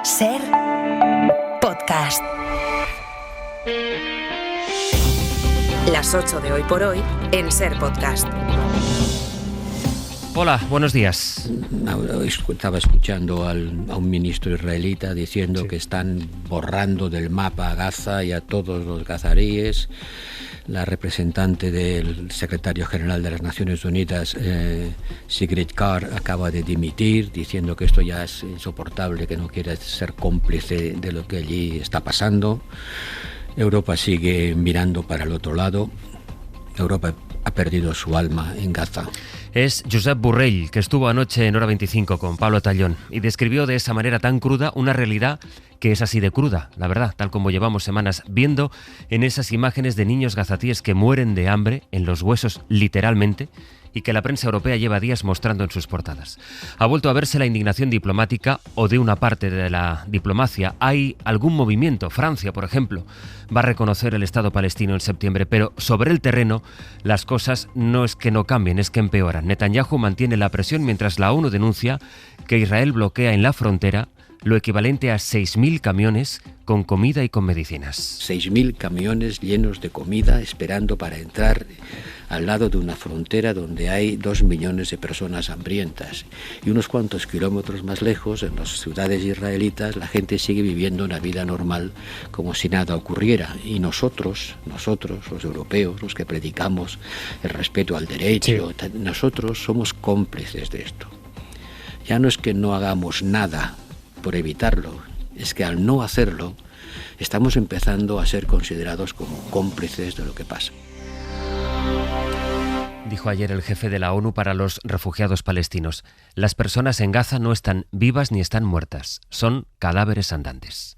Ser podcast. Las 8 de hoy por hoy en Ser podcast. Hola, buenos días. Estaba escuchando a un ministro israelita diciendo que están borrando del mapa a Gaza y a todos los gazaríes. La representante del secretario general de las Naciones Unidas, Sigrid Kaag, acaba de dimitir diciendo que esto ya es insoportable, que no quiere ser cómplice de lo que allí está pasando. Europa sigue mirando para el otro lado. Europa ha perdido su alma en Gaza. Es Josep Borrell, que estuvo anoche en Hora 25 con Pablo Tallón y describió de esa manera tan cruda una realidad que es así de cruda, la verdad, tal como llevamos semanas viendo en esas imágenes de niños gazatíes que mueren de hambre en los huesos literalmente y que la prensa europea lleva días mostrando en sus portadas. Ha vuelto a verse la indignación diplomática o de una parte de la diplomacia. Hay algún movimiento. Francia, por ejemplo, va a reconocer el Estado palestino en septiembre, pero sobre el terreno las cosas no es que no cambien, es que empeoran. Netanyahu mantiene la presión mientras la ONU denuncia que Israel bloquea en la frontera lo equivalente a 6.000 camiones con comida y con medicinas. 6.000 camiones llenos de comida esperando para entrar al lado de una frontera donde hay 2 millones de personas hambrientas. Y unos cuantos kilómetros más lejos, en las ciudades israelitas, la gente sigue viviendo una vida normal como si nada ocurriera. Y nosotros, los europeos, los que predicamos el respeto al derecho, nosotros somos cómplices de esto. Ya no es que no hagamos nada por evitarlo, es que al no hacerlo estamos empezando a ser considerados como cómplices de lo que pasa. Dijo ayer el jefe de la ONU para los refugiados palestinos: las personas en Gaza no están vivas ni están muertas, son cadáveres andantes.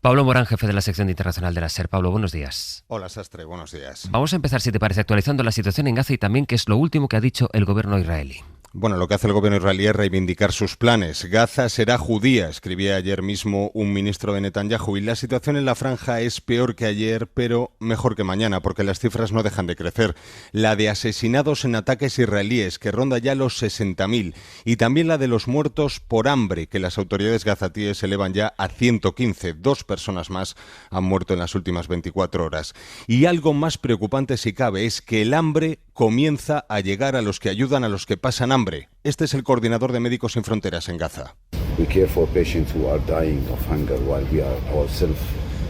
Pablo Morán, jefe de la sección internacional de la SER. Pablo, buenos días. Hola, Sastre, buenos días. Vamos a empezar, si te parece, actualizando la situación en Gaza y también qué es lo último que ha dicho el gobierno israelí. Bueno, lo que hace el gobierno israelí es reivindicar sus planes. Gaza será judía, escribía ayer mismo un ministro de Netanyahu. Y la situación en la franja es peor que ayer, pero mejor que mañana, porque las cifras no dejan de crecer. La de asesinados en ataques israelíes, que ronda ya los 60.000. Y también la de los muertos por hambre, que las autoridades gazatíes elevan ya a 115. 2 personas más han muerto en las últimas 24 horas. Y algo más preocupante, si cabe, es que el hambre comienza a llegar a los que ayudan a los que pasan hambre. Este es el coordinador de Médicos Sin Fronteras en Gaza.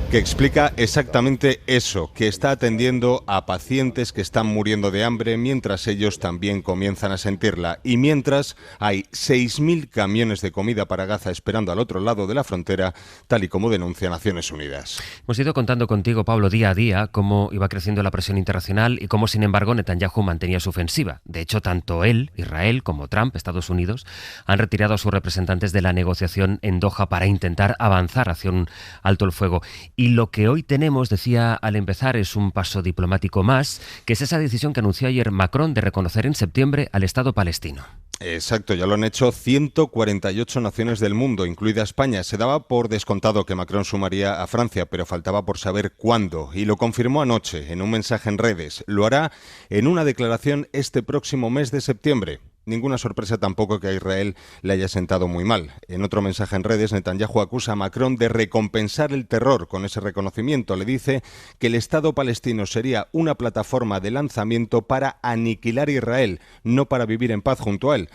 Que explica exactamente eso, que está atendiendo a pacientes que están muriendo de hambre mientras ellos también comienzan a sentirla. Y mientras hay 6.000 camiones de comida para Gaza esperando al otro lado de la frontera, tal y como denuncia Naciones Unidas. Hemos ido contando contigo, Pablo, día a día cómo iba creciendo la presión internacional y cómo, sin embargo, Netanyahu mantenía su ofensiva. De hecho, tanto él, Israel, como Trump, Estados Unidos, han retirado a sus representantes de la negociación en Doha para intentar avanzar hacia un alto el fuego. Y lo que hoy tenemos, decía al empezar, es un paso diplomático más, que es esa decisión que anunció ayer Macron de reconocer en septiembre al Estado palestino. Exacto, ya lo han hecho 148 naciones del mundo, incluida España. Se daba por descontado que Macron sumaría a Francia, pero faltaba por saber cuándo. Y lo confirmó anoche en un mensaje en redes. Lo hará en una declaración este próximo mes de septiembre. Ninguna sorpresa tampoco que a Israel le haya sentado muy mal. En otro mensaje en redes, Netanyahu acusa a Macron de recompensar el terror con ese reconocimiento. Le dice que el Estado palestino sería una plataforma de lanzamiento para aniquilar a Israel, no para vivir en paz junto a él.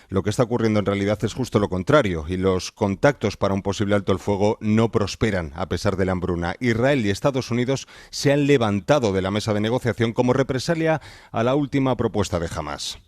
Lo que está ocurriendo en realidad es justo lo contrario, y los contactos para un posible alto el fuego no prosperan a pesar de la hambruna. Israel y Estados Unidos se han levantado de la mesa de negociación como represalia a la última propuesta de Hamás.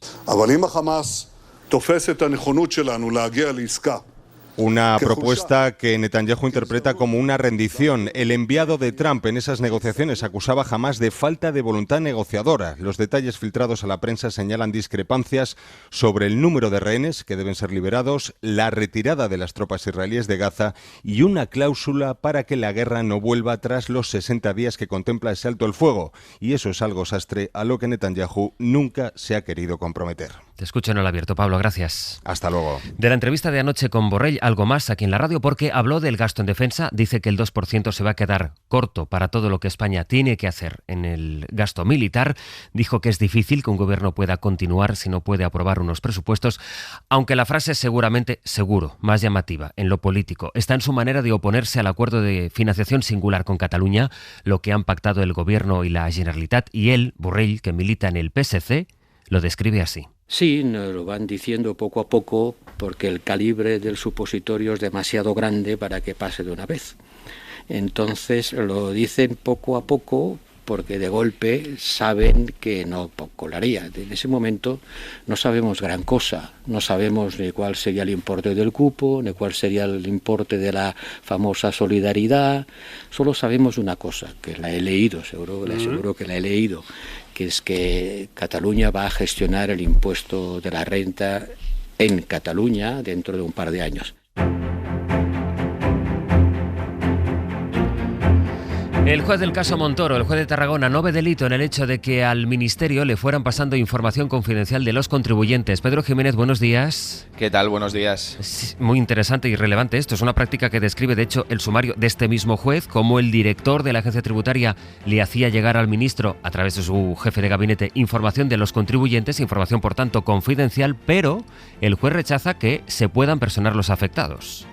Una propuesta que Netanyahu interpreta como una rendición. El enviado de Trump en esas negociaciones acusaba a Hamás de falta de voluntad negociadora. Los detalles filtrados a la prensa señalan discrepancias sobre el número de rehenes que deben ser liberados, la retirada de las tropas israelíes de Gaza y una cláusula para que la guerra no vuelva tras los 60 días que contempla ese alto el fuego. Y eso es algo, Sastre, a lo que Netanyahu nunca se ha querido comprometer. Te escucho en el abierto, Pablo, gracias. Hasta luego. De la entrevista de anoche con Borrell, algo más aquí en la radio, porque habló del gasto en defensa, dice que el 2% se va a quedar corto para todo lo que España tiene que hacer en el gasto militar. Dijo que es difícil que un gobierno pueda continuar si no puede aprobar unos presupuestos, aunque la frase es seguramente, seguro, más llamativa en lo político. Está en su manera de oponerse al acuerdo de financiación singular con Cataluña, lo que han pactado el gobierno y la Generalitat, y él, Borrell, que milita en el PSC, lo describe así. Sí, nos lo van diciendo poco a poco porque el calibre del supositorio es demasiado grande para que pase de una vez. Entonces lo dicen poco a poco porque de golpe saben que no colaría. En ese momento no sabemos gran cosa, no sabemos ni cuál sería el importe del cupo, ni cuál sería el importe de la famosa solidaridad. Solo sabemos una cosa, que la he leído, seguro que la he leído, que es que Cataluña va a gestionar el impuesto de la renta en Cataluña dentro de un par de años. El juez del caso Montoro, el juez de Tarragona, no ve delito en el hecho de que al Ministerio le fueran pasando información confidencial de los contribuyentes. Pedro Jiménez, buenos días. ¿Qué tal? Buenos días. Es muy interesante y relevante esto. Es una práctica que describe, de hecho, el sumario de este mismo juez, cómo el director de la agencia tributaria le hacía llegar al ministro, a través de su jefe de gabinete, información de los contribuyentes, información, por tanto, confidencial, pero el juez rechaza que se puedan personar los afectados.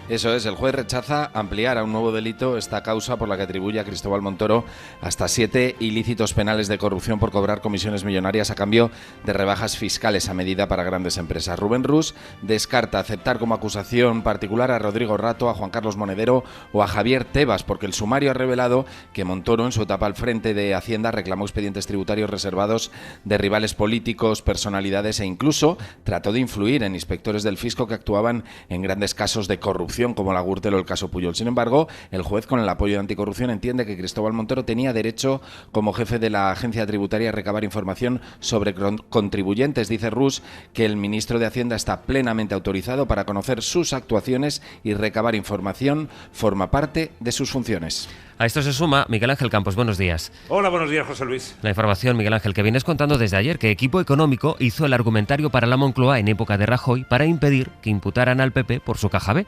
Eso es, el juez rechaza ampliar a un nuevo delito esta causa por la que atribuye a Cristóbal Montoro hasta 7 ilícitos penales de corrupción por cobrar comisiones millonarias a cambio de rebajas fiscales a medida para grandes empresas. Rubén Rus descarta aceptar como acusación particular a Rodrigo Rato, a Juan Carlos Monedero o a Javier Tebas, porque el sumario ha revelado que Montoro, en su etapa al frente de Hacienda, reclamó expedientes tributarios reservados de rivales políticos, personalidades e incluso trató de influir en inspectores del fisco que actuaban en grandes casos de corrupción, como la Gürtel o el caso Pujol. Sin embargo, el juez, con el apoyo de Anticorrupción, entiende que Cristóbal Montoro tenía derecho, como jefe de la agencia tributaria, a recabar información sobre contribuyentes. Dice Rus que el ministro de Hacienda está plenamente autorizado para conocer sus actuaciones y recabar información, forma parte de sus funciones. A esto se suma Miguel Ángel Campos. Buenos días. Hola, buenos días, José Luis. La información, Miguel Ángel, que vienes contando desde ayer, que Equipo Económico hizo el argumentario para la Moncloa en época de Rajoy para impedir que imputaran al PP por su caja B.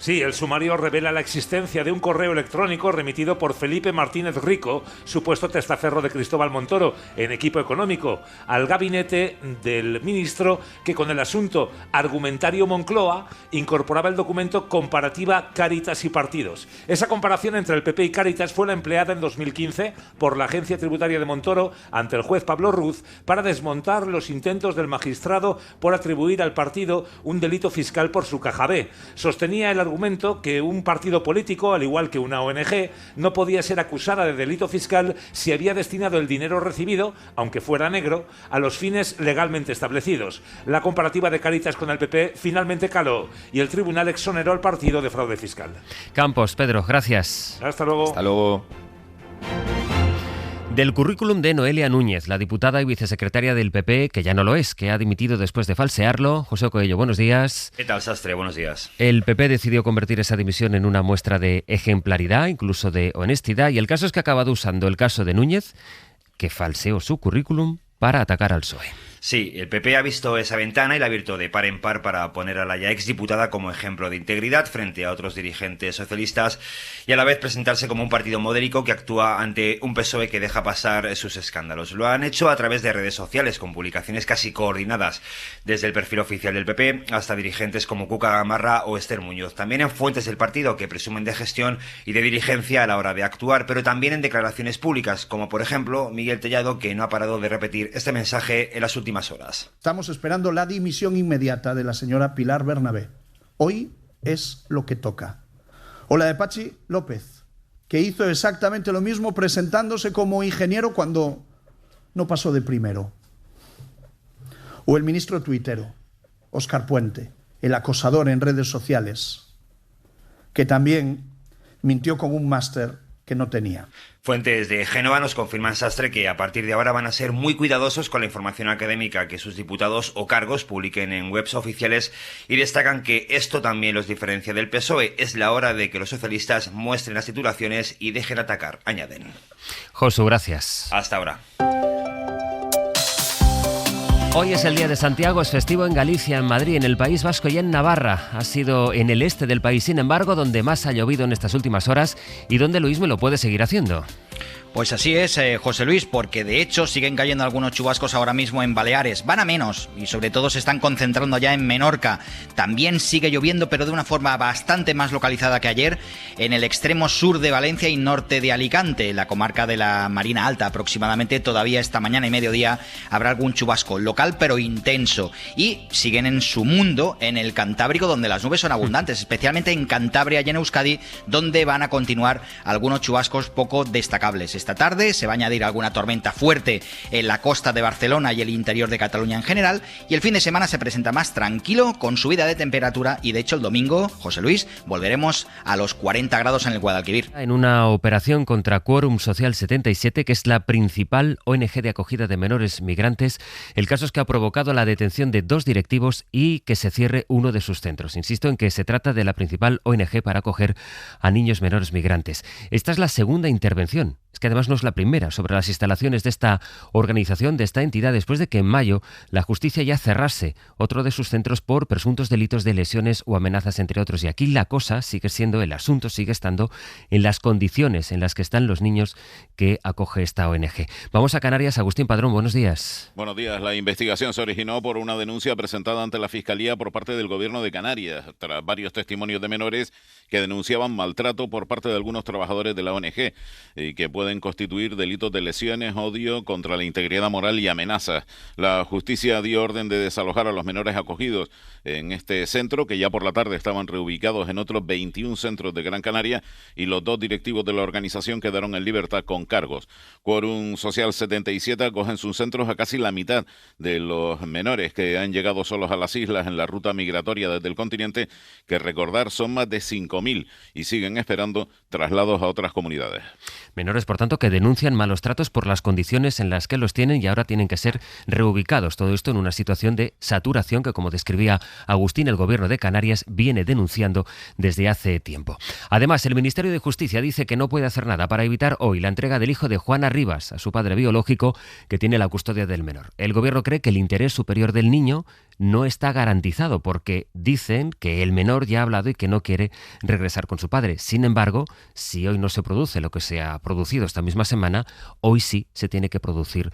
Sí, el sumario revela la existencia de un correo electrónico remitido por Felipe Martínez Rico, supuesto testaferro de Cristóbal Montoro, en Equipo Económico, al gabinete del ministro, que con el asunto Argumentario Moncloa incorporaba el documento Comparativa Cáritas y Partidos. Esa comparación entre el PP y Cáritas fue la empleada en 2015 por la agencia tributaria de Montoro ante el juez Pablo Ruz para desmontar los intentos del magistrado por atribuir al partido un delito fiscal por su caja B. Sostenía el argumento que un partido político, al igual que una ONG, no podía ser acusada de delito fiscal si había destinado el dinero recibido, aunque fuera negro, a los fines legalmente establecidos. La comparativa de Cáritas con el PP finalmente caló y el tribunal exoneró al partido de fraude fiscal. Campos, Pedro, gracias. Hasta luego. Hasta luego. Del currículum de Noelia Núñez, la diputada y vicesecretaria del PP, que ya no lo es, que ha dimitido después de falsearlo. José Coello, buenos días. ¿Qué tal, Sastre? Buenos días. El PP decidió convertir esa dimisión en una muestra de ejemplaridad, incluso de honestidad, y el caso es que ha acabado usando el caso de Núñez, que falseó su currículum para atacar al PSOE. Sí, el PP ha visto esa ventana y la ha abierto de par en par para poner a la ya exdiputada como ejemplo de integridad frente a otros dirigentes socialistas y a la vez presentarse como un partido modélico que actúa ante un PSOE que deja pasar sus escándalos. Lo han hecho a través de redes sociales con publicaciones casi coordinadas, desde el perfil oficial del PP hasta dirigentes como Cuca Gamarra o Esther Muñoz. También en fuentes del partido que presumen de gestión y de dirigencia a la hora de actuar, pero también en declaraciones públicas, como por ejemplo Miguel Tellado, que no ha parado de repetir este mensaje en las últimas horas. Estamos esperando la dimisión inmediata de la señora Pilar Bernabé. Hoy es lo que toca. O la de Pachi López, que hizo exactamente lo mismo presentándose como ingeniero cuando no pasó de primero. O el ministro tuitero, Óscar Puente, el acosador en redes sociales, que también mintió con un máster que no tenía. Fuentes de Génova nos confirman, Sastre, que a partir de ahora van a ser muy cuidadosos con la información académica que sus diputados o cargos publiquen en webs oficiales y destacan que esto también los diferencia del PSOE. Es la hora de que los socialistas muestren las titulaciones y dejen atacar, añaden. Josu, gracias. Hasta ahora. Hoy es el Día de Santiago, es festivo en Galicia, en Madrid, en el País Vasco y en Navarra. Ha sido en el este del país, sin embargo, donde más ha llovido en estas últimas horas y donde Luis me lo puede seguir haciendo. Pues así es, José Luis, porque de hecho siguen cayendo algunos chubascos ahora mismo en Baleares. Van a menos y sobre todo se están concentrando ya en Menorca. También sigue lloviendo, pero de una forma bastante más localizada que ayer, en el extremo sur de Valencia y norte de Alicante, la comarca de la Marina Alta. Aproximadamente todavía esta mañana y mediodía habrá algún chubasco local pero intenso. Y siguen en su mundo en el Cantábrico, donde las nubes son abundantes, especialmente en Cantabria y en Euskadi, donde van a continuar algunos chubascos poco destacables. Esta tarde se va a añadir alguna tormenta fuerte en la costa de Barcelona y el interior de Cataluña en general, y el fin de semana se presenta más tranquilo, con subida de temperatura, y de hecho el domingo, José Luis, volveremos a los 40 grados en el Guadalquivir. En una operación contra Quórum Social 77, que es la principal ONG de acogida de menores migrantes, el caso es que ha provocado la detención de 2 directivos y que se cierre uno de sus centros. Insisto en que se trata de la principal ONG para acoger a niños menores migrantes. Esta es la segunda intervención. Es que además no es la primera sobre las instalaciones de esta organización, de esta entidad, después de que en mayo la justicia ya cerrase otro de sus centros por presuntos delitos de lesiones o amenazas, entre otros. Y aquí la cosa sigue siendo, el asunto sigue estando en las condiciones en las que están los niños que acoge esta ONG. Vamos a Canarias. Agustín Padrón, buenos días. Buenos días. La investigación se originó por una denuncia presentada ante la Fiscalía por parte del Gobierno de Canarias, tras varios testimonios de menores que denunciaban maltrato por parte de algunos trabajadores de la ONG y que pueden constituir delitos de lesiones, odio contra la integridad moral y amenazas. La justicia dio orden de desalojar a los menores acogidos en este centro, que ya por la tarde estaban reubicados en otros 21 centros de Gran Canaria, y los 2 directivos de la organización quedaron en libertad con cargos. Quórum Social 77 acoge en sus centros a casi la mitad de los menores que han llegado solos a las islas en la ruta migratoria desde el continente, que recordar son más de 5.000 y siguen esperando traslados a otras comunidades. Menores, por tanto, que denuncian malos tratos por las condiciones en las que los tienen y ahora tienen que ser reubicados. Todo esto en una situación de saturación que, como describía Agustín, el Gobierno de Canarias viene denunciando desde hace tiempo. Además, el Ministerio de Justicia dice que no puede hacer nada para evitar hoy la entrega del hijo de Juana Rivas a su padre biológico, que tiene la custodia del menor. El Gobierno cree que el interés superior del niño no está garantizado porque dicen que el menor ya ha hablado y que no quiere regresar con su padre. Sin embargo, si hoy no se produce lo que se ha producido esta misma semana, hoy sí se tiene que producir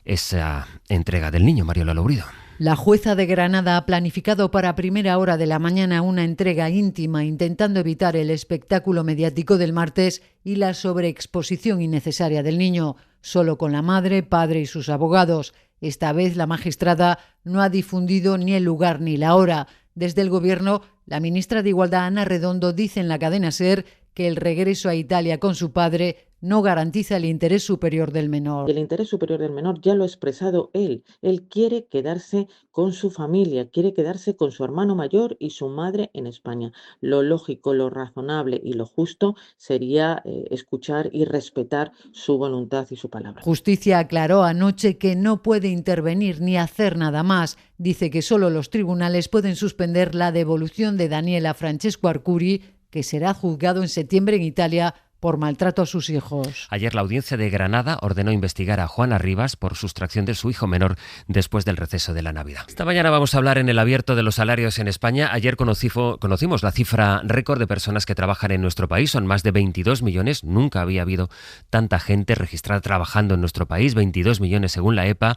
esa entrega del niño. Mariola Lourido. La jueza de Granada ha planificado para primera hora de la mañana una entrega íntima, intentando evitar el espectáculo mediático del martes y la sobreexposición innecesaria del niño, solo con la madre, padre y sus abogados. Esta vez la magistrada no ha difundido ni el lugar ni la hora. Desde el Gobierno, la ministra de Igualdad, Ana Redondo, dice en la cadena SER que el regreso a Italia con su padre no garantiza el interés superior del menor. El interés superior del menor ya lo ha expresado él. Él quiere quedarse con su familia, quiere quedarse con su hermano mayor y su madre en España. Lo lógico, lo razonable y lo justo sería escuchar y respetar su voluntad y su palabra. Justicia aclaró anoche que no puede intervenir ni hacer nada más. Dice que solo los tribunales pueden suspender la devolución de Daniela Francesco Arcuri, que será juzgado en septiembre en Italia por maltrato a sus hijos. Ayer la audiencia de Granada ordenó investigar a Juana Rivas por sustracción de su hijo menor después del receso de la Navidad. Esta mañana vamos a hablar en el abierto de los salarios en España. Ayer conocimos la cifra récord de personas que trabajan en nuestro país. Son más de 22 millones. Nunca había habido tanta gente registrada trabajando en nuestro país. 22 millones según la EPA.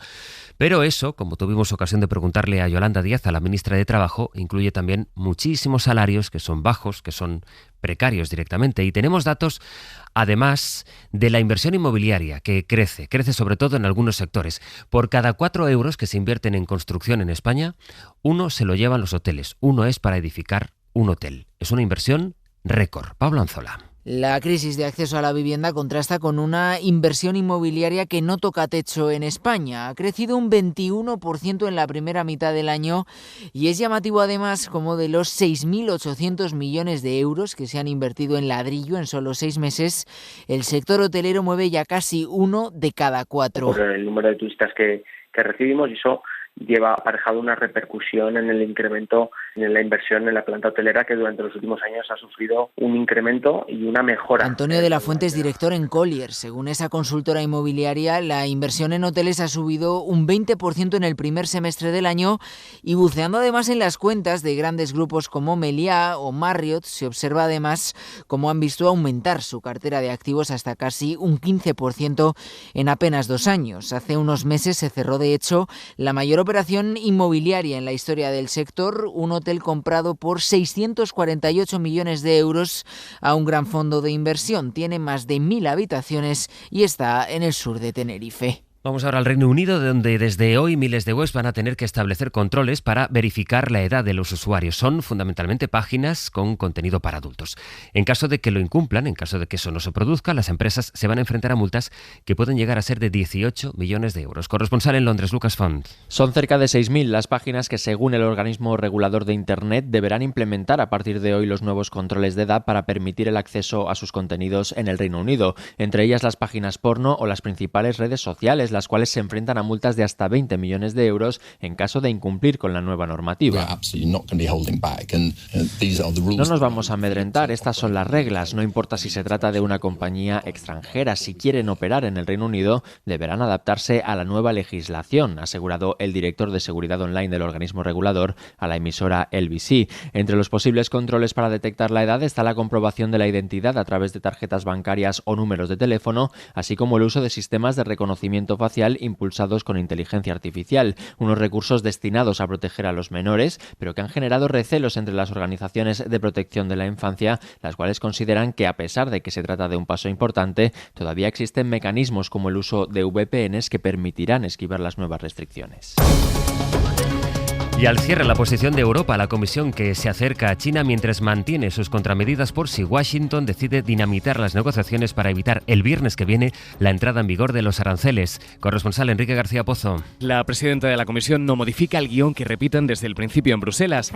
Pero eso, como tuvimos ocasión de preguntarle a Yolanda Díaz, a la ministra de Trabajo, incluye también muchísimos salarios que son bajos, que son precarios directamente. Y tenemos datos, además, de la inversión inmobiliaria, que crece sobre todo en algunos sectores. Por cada 4 euros que se invierten en construcción en España, 1 se lo llevan los hoteles. 1 es para edificar un hotel. Es una inversión récord. Pablo Anzola. La crisis de acceso a la vivienda contrasta con una inversión inmobiliaria que no toca techo en España. Ha crecido un 21% en la primera mitad del año y es llamativo además como de los 6.800 millones de euros que se han invertido en ladrillo en solo 6 meses, el sector hotelero mueve ya casi 1 de cada 4. Por el número de turistas que recibimos, y eso lleva aparejado una repercusión en el incremento en la inversión en la planta hotelera, que durante los últimos años ha sufrido un incremento y una mejora. Antonio de la Fuente es director en Colliers. Según esa consultora inmobiliaria, la inversión en hoteles ha subido un 20% en el primer semestre del año, y buceando además en las cuentas de grandes grupos como Meliá o Marriott, se observa además cómo han visto aumentar su cartera de activos hasta casi un 15% en apenas 2 años. Hace unos meses se cerró, de hecho, la mayor operación inmobiliaria en la historia del sector, un hotel comprado por 648 millones de euros a un gran fondo de inversión. Tiene más de 1.000 habitaciones y está en el sur de Tenerife. Vamos ahora al Reino Unido, donde desde hoy miles de webs van a tener que establecer controles para verificar la edad de los usuarios. Son fundamentalmente páginas con contenido para adultos. En caso de que lo incumplan, en caso de que eso no se produzca, las empresas se van a enfrentar a multas que pueden llegar a ser de 18 millones de euros. Corresponsal en Londres, Lucas Font. Son cerca de 6.000 las páginas que, según el organismo regulador de Internet, deberán implementar a partir de hoy los nuevos controles de edad para permitir el acceso a sus contenidos en el Reino Unido. Entre ellas las páginas porno o las principales redes sociales, las cuales se enfrentan a multas de hasta 20 millones de euros en caso de incumplir con la nueva normativa. No nos vamos a amedrentar, estas son las reglas. No importa si se trata de una compañía extranjera, si quieren operar en el Reino Unido, deberán adaptarse a la nueva legislación, ha asegurado el director de seguridad online del organismo regulador a la emisora LBC. Entre los posibles controles para detectar la edad está la comprobación de la identidad a través de tarjetas bancarias o números de teléfono, así como el uso de sistemas de reconocimiento facial impulsados con inteligencia artificial, unos recursos destinados a proteger a los menores, pero que han generado recelos entre las organizaciones de protección de la infancia, las cuales consideran que, a pesar de que se trata de un paso importante, todavía existen mecanismos como el uso de VPNs que permitirán esquivar las nuevas restricciones. Y al cierre la posición de Europa, la Comisión que se acerca a China mientras mantiene sus contramedidas por si Washington decide dinamitar las negociaciones para evitar el viernes que viene la entrada en vigor de los aranceles. Corresponsal Enrique García Pozo. La presidenta de la Comisión no modifica el guión que repiten desde el principio en Bruselas.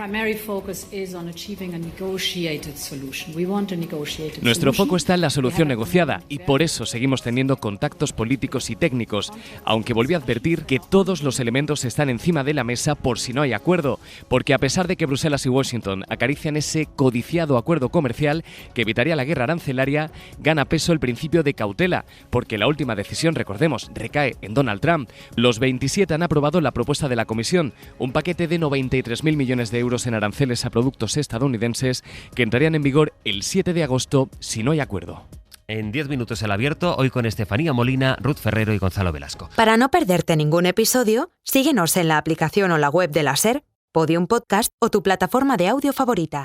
Nuestro foco está en la solución negociada y por eso seguimos teniendo contactos políticos y técnicos, aunque volvió a advertir que todos los elementos están encima de la mesa por si no hay acuerdo, porque a pesar de que Bruselas y Washington acarician ese codiciado acuerdo comercial que evitaría la guerra arancelaria, gana peso el principio de cautela, porque la última decisión, recordemos, recae en Donald Trump. Los 27 han aprobado la propuesta de la Comisión, un paquete de 93.000 millones de euros en aranceles a productos estadounidenses que entrarían en vigor el 7 de agosto si no hay acuerdo. En 10 minutos el abierto, hoy con Estefanía Molina, Ruth Ferrero y Gonzalo Velasco. Para no perderte ningún episodio, síguenos en la aplicación o la web de la SER, Podium Podcast o tu plataforma de audio favorita.